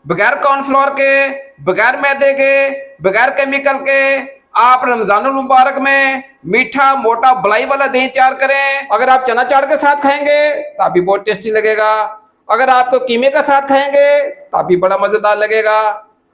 बगैर कॉर्नफ्लोर के, बगैर मैदे के, बगैर केमिकल के आप रमजानुल मुबारक में मीठा मोटा बलाई वाला दही तैयार करें। अगर आप चना चाट के साथ खाएंगे तो भी बहुत टेस्टी लगेगा। अगर आपको कीमे के साथ खाएंगे तो भी बड़ा मजेदार लगेगा।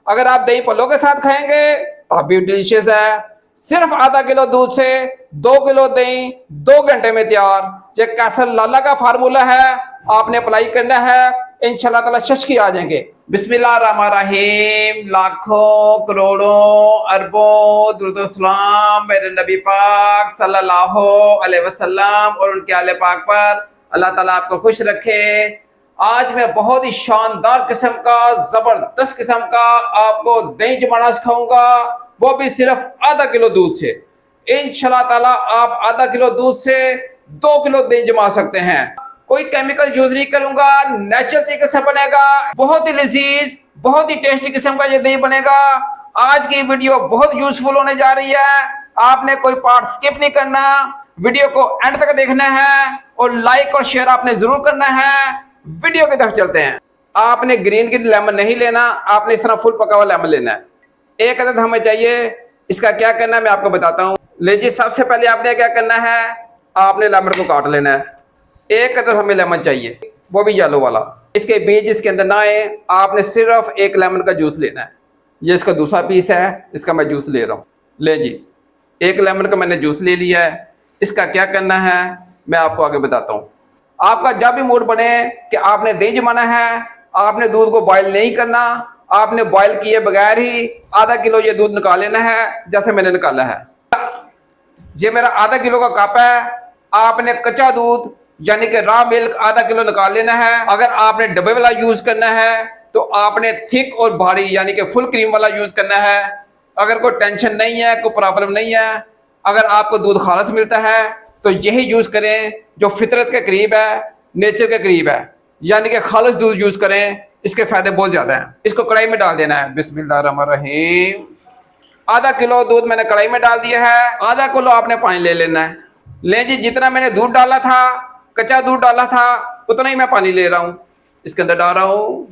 अगर आप दही पल्लो के साथ खाएंगे तो भी डिलीशियस है। सिर्फ आधा किलो दूध से 2 किलो दही 2 घंटे में तैयार। ये कैसर लाला का फार्मूला है, आपने अप्लाई करना है, इंशाल्लाह ताला शशकी आ जाएंगे। बिस्मिल्लाहिर्रहमानिर्रहीम। लाखों करोड़ों अरबों दुरूद सलाम मेरे नबी पाक सल्लल्लाहु अलैहि वसल्लम और उनके आले पाक पर। अल्लाह ताला आपको खुश रखे। आज मैं बहुत ही शानदार किस्म का, जबरदस्त किस्म का आपको दही जमाना सिखाऊंगा, वो भी सिर्फ आधा किलो दूध से। इंशाल्लाह ताला आप आधा किलो दूध से 2 किलो दही जमा सकते हैं। कोई केमिकल यूज नहीं करूंगा, नेचुरल तरीके से बनेगा। बहुत ही लजीज, बहुत ही टेस्टी किस्म का ये दही बनेगा। आज की वीडियो बहुत यूजफुल होने जा रही है। आपने कोई पार्ट स्किप नहीं करना, वीडियो को एंड तक देखना है और लाइक और शेयर आपने जरूर करना है। वीडियो की तरफ चलते हैं। आपने ग्रीन की लेमन नहीं लेना, आपने इस तरह फुल पका हुआ लेमन लेना है। एक अदद हमें चाहिए। इसका क्या करना है मैं आपको बताता हूँ। लीजिए, सबसे पहले आपने क्या करना है, आपने लेमन को काट लेना है। एक अदद हमें लेमन चाहिए, वो भी येलो वाला। इसके बीज इसके अंदर ना आए। आपने सिर्फ एक लेमन का जूस लेना है। ये इसका दूसरा पीस है, इसका मैं जूस ले रहा हूँ। ले जी, एक लेमन का मैंने जूस ले लिया है। इसका क्या करना है मैं आपको आगे बताता हूँ। आपका जब भी मूड बने कि आपने दही जमाना है, आपने दूध को बॉयल नहीं करना, आपने बॉयल किए बगैर ही आधा किलो ये दूध निकाल लेना है, जैसे मैंने निकाला है। ये मेरा आधा किलो का कप है। आपने कच्चा दूध यानी कि रॉ मिल्क आधा किलो निकाल लेना है। अगर आपने डब्बे वाला यूज करना है तो आपने थिक और भारी यानी कि फुल क्रीम वाला यूज करना है। अगर कोई टेंशन नहीं है, कोई प्रॉब्लम नहीं है, अगर आपको दूध खालस मिलता है तो यही यूज करें जो फितरत के करीब है, नेचर के करीब है, यानी कि खालिस दूध यूज करें। इसके फायदे बहुत ज्यादा हैं। इसको कढ़ाई में डाल देना है। बिस्मिल्लाहिर्रहमानिर्रहीम। आधा किलो दूध मैंने कढ़ाई में डाल दिया है। आधा किलो आपने पानी ले लेना है। ले जी, जितना मैंने दूध डाला था, कच्चा दूध डाला था, उतना ही मैं पानी ले रहा हूं। इसके अंदर डाल रहा हूं।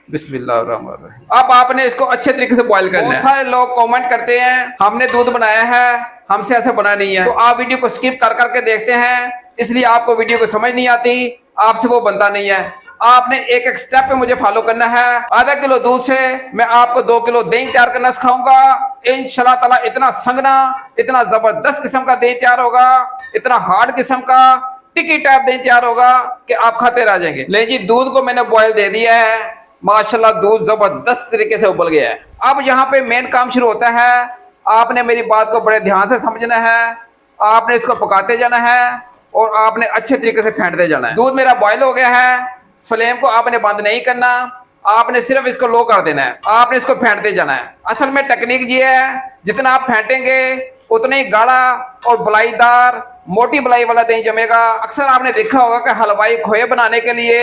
बिस्मिल्लाहिर्रहमानिर्रहीम। अब आपने इसको अच्छे तरीके से बॉईल करना है। बहुत सारे लोग कमेंट करते हैं हमने दूध बनाया है, हमसे ऐसे बना नहीं है। तो आप वीडियो को स्किप कर करके देखते हैं, इसलिए आपको वीडियो को समझ नहीं आती, आपसे वो बनता नहीं है। आपने एक एक स्टेप पे मुझे फॉलो करना है। आधा किलो दूध से मैं आपको 2 किलो दही तैयार करना सिखाऊंगा। इंशाल्लाह ताला इतना संगना, इतना जबरदस्त किस्म का दही तैयार होगा, इतना हार्ड किस्म का टिकी टाइप दही तैयार होगा कि आप खाते रह जाएंगे। लेकिन जी, दूध को मैंने बॉयल दे दिया है। माशाल्लाह दूध जबरदस्त तरीके से उबल गया है। अब यहाँ पे मेन काम शुरू होता है। आपने मेरी बात को बड़े ध्यान से समझना है। आपने इसको पकाते जाना है और आपने अच्छे तरीके से फेंटते जाना है। दूध मेरा बॉयल हो गया है। फ्लेम को आपने बंद नहीं करना, आपने सिर्फ इसको लो कर देना है। आपने इसको फेंटते जाना है। असल में टेक्निक ये है, जितना आप फेंटेंगे उतना ही गाढ़ा और बलाईदार मोटी बलाई वाला दही जमेगा। अक्सर आपने देखा होगा कि हलवाई खोए बनाने के लिए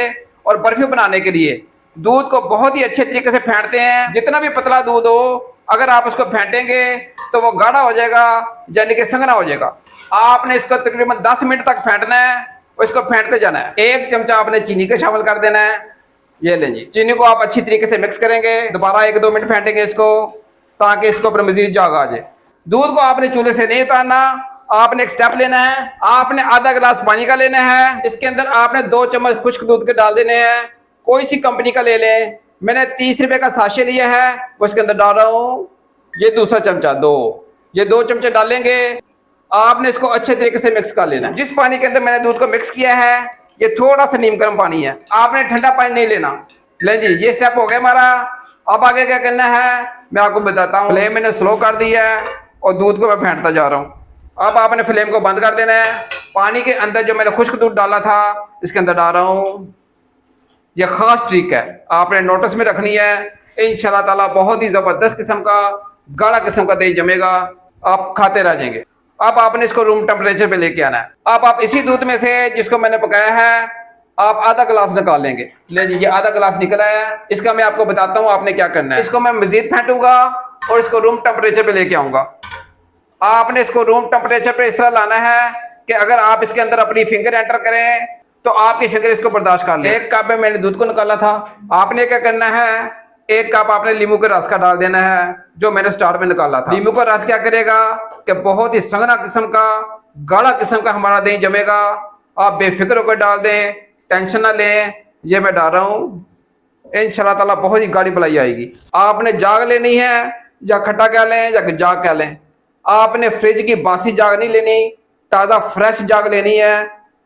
और बर्फी बनाने के लिए दूध को बहुत ही अच्छे तरीके से फेंटते हैं। जितना भी पतला दूध हो, अगर आप उसको फेंटेंगे तो वो गाढ़ा हो जाएगा, यानी कि संघना हो जाएगा। आपने इसको तकरीबन 10 मिनट तक फेंटना है और इसको फेंटते जाना है। 1 चमचा आपने चीनी का शामिल कर देना है। ये लें जी, चीनी को आप अच्छी तरीके से मिक्स करेंगे। दोबारा 1-2 मिनट फेंटेंगे इसको, ताकि इसको ऊपर मजीद जाग आ जाए। दूध को आपने चूल्हे से नहीं उतारना। आपने एक स्टेप लेना है। आपने आधा गिलास पानी का लेना है। इसके अंदर आपने 2 चम्मच खुश्क दूध के डाल देने हैं। कोई सी कंपनी का ले लें। मैंने 30 रुपए का साशे लिया है, वो इसके अंदर डाल रहा हूँ। ये दूसरा चमचा, 2 चमचे डालेंगे। आपने इसको अच्छे तरीके से मिक्स कर लेना है। जिस पानी के अंदर मैंने दूध को मिक्स किया है, ये थोड़ा सा नीम गर्म पानी है। आपने ठंडा पानी नहीं लेना। ले जी, ये स्टेप हो गया हमारा। अब आगे क्या करना है मैं आपको बताता हूँ। फ्लेम मैंने स्लो कर दिया है और दूध को मैं फेंटता जा रहा हूँ। अब आपने फ्लेम को बंद कर देना है। पानी के अंदर जो मैंने खुश्क दूध डाला था, इसके अंदर डाल रहा हूँ। यह खास ट्रिक है, आपने नोटिस में रखनी है। इंशाल्लाह ताला बहुत ही जबरदस्त किस्म का गाढ़ा किस्म का दही जमेगा, आप खाते रह जाएंगे। अब आपने इसको रूम टेम्परेचर पे लेके आना है। अब आप इसी दूध में से जिसको मैंने पकाया है, आप आधा गिलास निकाल लेंगे। ले लीजिए, आधा गिलास निकला है। इसका मैं आपको बताता हूँ आपने क्या करना है। इसको मैं मजीद फेंटूंगा और इसको रूम टेम्परेचर पे लेके आऊंगा। आपने इसको रूम टेम्परेचर पे इस तरह लाना है कि अगर आप इसके अंदर अपनी फिंगर एंटर करें तो आपकी फिक्र इसको बर्दाश्त कर ले। 1 कप में मैंने दूध को निकाला था। आपने क्या करना है, 1 कप आपने नींबू के रस का डाल देना है, जो मैंने स्टार्ट में निकाला था। नींबू का रस क्या करेगा कि बहुत ही संघना किस्म का, गाढ़ा किस्म का हमारा दही जमेगा। आप बेफिक्र होकर डाल दें, टेंशन ना लें। ये मैं डाल रहा हूँ, इंशाल्लाह ताला बहुत ही गाढ़ी मलाई आएगी। आपने जाग लेनी है, या खट्टा क्या लें या जाग क्या लें। आपने फ्रिज की बासी जाग नहीं लेनी, ताज़ा फ्रेश जाग लेनी है।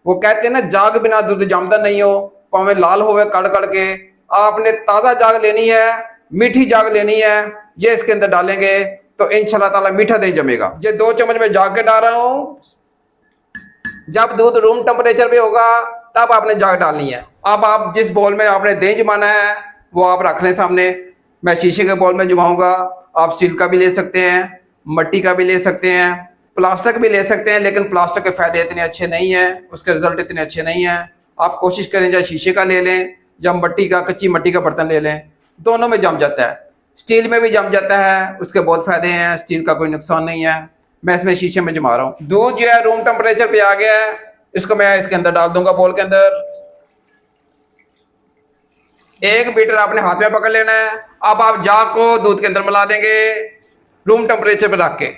वो कहते हैं ना, जाग बिना दूध जमदा नहीं हो, पावे लाल होवे कड़ कड़ के। आपने ताज़ा जाग लेनी है, मीठी जाग लेनी है। ये इसके अंदर डालेंगे तो इंशाल्लाह ताला मीठा दही जमेगा। ये 2 चम्मच में जाग के डाल रहा हूँ। जब दूध रूम टेम्परेचर पे होगा तब आपने जाग डालनी है। अब आप जिस बॉल में आपने दही जमाना है वो आप रख लें सामने। मैं शीशे के बॉल में जमाऊंगा। आप स्टील का भी ले सकते हैं, मिट्टी का भी ले सकते हैं, प्लास्टिक भी ले सकते हैं, लेकिन प्लास्टिक के फायदे इतने अच्छे नहीं हैं, उसके रिजल्ट इतने अच्छे नहीं हैं। आप कोशिश करें या शीशे का ले लें या मिट्टी का, कच्ची मिट्टी का बर्तन ले लें, दोनों में जम जाता है। स्टील में भी जम जाता है, उसके बहुत फायदे हैं, स्टील का कोई नुकसान नहीं है। मैं इसमें शीशे में जमा रहा हूँ। दूध जो है रूम टेम्परेचर पे आ गया है, इसको मैं इसके अंदर डाल दूंगा बॉल के अंदर। 1 बीटर आपने हाथ में पकड़ लेना है। अब आप जाग को दूध के अंदर मिला देंगे रूम टेम्परेचर पे रख के।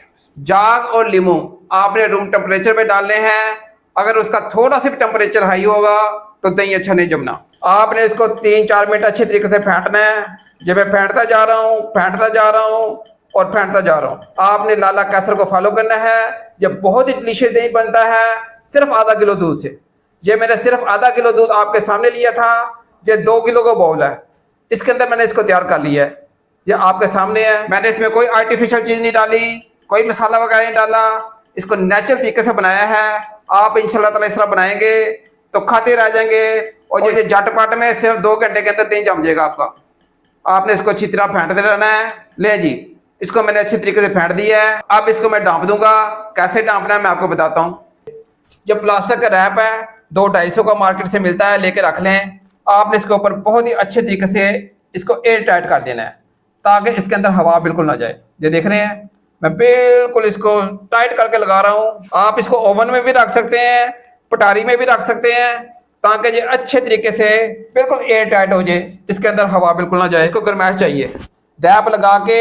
जाग और लीमू आपने रूम टेम्परेचर पे डालने हैं। अगर उसका थोड़ा सा भी टेम्परेचर हाई होगा तो दही अच्छा नहीं जमना। आपने इसको 3-4 मिनट अच्छे तरीके से फेंटना है। जब मैं फेंटता जा रहा हूँ, फेंटता जा रहा हूँ और फेंटता जा रहा हूँ। आपने लाला कैसर को फॉलो करना है। जब बहुत ही डिलीशियस दही बनता है सिर्फ आधा किलो दूध से। ये मैंने सिर्फ आधा किलो दूध आपके सामने लिया था। ये 2 किलो का बाउल है, इसके अंदर मैंने इसको तैयार कर लिया है। ये आपके सामने है। मैंने इसमें कोई आर्टिफिशियल चीज़ नहीं डाली, कोई मसाला वगैरह नहीं डाला। इसको नेचुरल तरीके से बनाया है। आप इंशाल्लाह ताला इस तरह बनाएंगे तो खाते रह जाएंगे। और ये झटपट में सिर्फ 2 घंटे के अंदर दही जम जाएगा आपका। आपने इसको अच्छी तरह फेंटते रहना है। ले जी, इसको मैंने अच्छी तरीके से फेंट दिया है। अब इसको मैं डांप दूंगा। कैसे डांपना है मैं आपको बताता हूँ। जब प्लास्टिक का रैप है 200-250 का मार्केट से मिलता है, लेके रख लें। आपने इसके ऊपर बहुत ही अच्छे तरीके से इसको एयर टाइट कर देना है, ताकि इसके अंदर हवा बिल्कुल ना जाए। ये देख रहे हैं, मैं बिल्कुल इसको टाइट करके लगा रहा हूँ। आप इसको ओवन में भी रख सकते हैं, पटारी में भी रख सकते हैं, ताकि ये अच्छे तरीके से बिल्कुल एयर टाइट हो जाए, इसके अंदर हवा बिल्कुल ना जाए। इसको गर्माइश चाहिए। रैप लगा के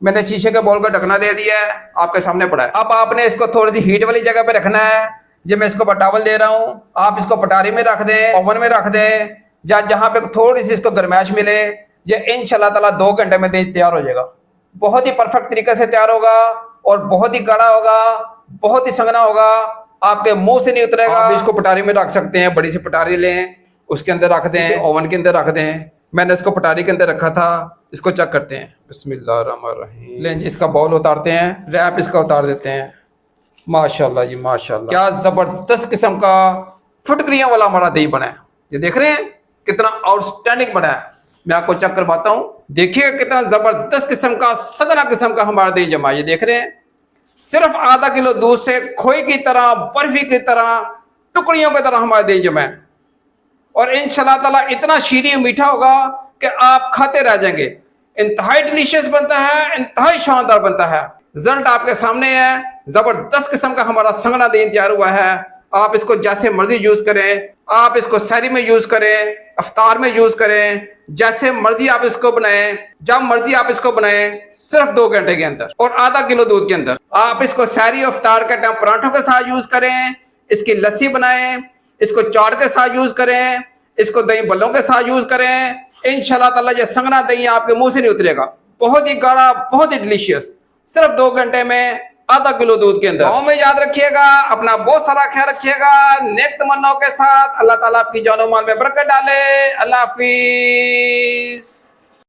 मैंने शीशे के बॉल का ढकना दे दिया है, आपके सामने पड़ा है। अब आपने इसको थोड़ी सी हीट वाली जगह पे रखना है। ये मैं इसको टॉवल दे रहा हूँ। आप इसको पटारी में रख दें, ओवन में रख दें, जहाँ पे थोड़ी सी इसको गर्माइश मिले। ये इंशाल्लाह ताला 2 घंटे में दही तैयार हो जाएगा। बहुत ही परफेक्ट तरीके से तैयार होगा और बहुत ही गाढ़ा होगा, बहुत ही संघना होगा, आपके मुंह से नहीं उतरेगा। आप इसको पटारी में रख सकते हैं, बड़ी सी पटारी लें, उसके अंदर रख दें, ओवन के अंदर रख दें। मैंने इसको पटारी के अंदर रखा था। इसको चेक करते हैं। बिस्मिल्लाहिर्रहमानिर्रहीम। लें जी, इसका बाउल उतारते हैं, रैप इसका उतार देते हैं। माशाल्लाह जी माशाल्लाह, क्या जबरदस्त किस्म का फुटकरियों वाला हमारा दही बना है। ये देख रहे हैं कितना आउटस्टैंडिंग बना है। मैं आपको चेक करवाता हूँ। देखिए कितना जबरदस्त किस्म का, सगना किस्म का हमारा दही जमा। ये देख रहे हैं, सिर्फ आधा किलो दूध से खोई की तरह, बर्फी की तरह, टुकड़ियों की तरह हमारा दही जमा है। और इंशाल्लाह ताला इतना शीरी मीठा होगा कि आप खाते रह जाएंगे। इंतहाई डिलीशियस बनता है, इंतहाई शानदार बनता है। रिजल्ट आपके सामने है। जबरदस्त किस्म का हमारा संगना दही तैयार हुआ है। आप इसको जैसे मर्जी यूज करें। आप इसको सहरी में यूज करें, अफ्तार में यूज करें, जैसे मर्जी आप इसको बनाएं, जब मर्जी आप इसको बनाएं, सिर्फ 2 घंटे के अंदर और आधा किलो दूध के अंदर। आप इसको सहरी और अफ्तार के टाइम पराठों के साथ यूज करें, इसकी लस्सी बनाएं, इसको चाट के साथ यूज करें, इसको दही बल्लों के साथ यूज करें। इंशाल्लाह ताला ये संगना दही आपके मुंह से नहीं उतरेगा। बहुत ही गाढ़ा, बहुत ही डिलीशियस, सिर्फ 2 घंटे में आधा किलो दूध के अंदर। गाँव में याद रखिएगा, अपना बहुत सारा ख्याल रखिएगा। नेक तमन्नाओं के साथ अल्लाह ताला आपकी जानो माल में बरकत डाले। अल्लाह हाफिज।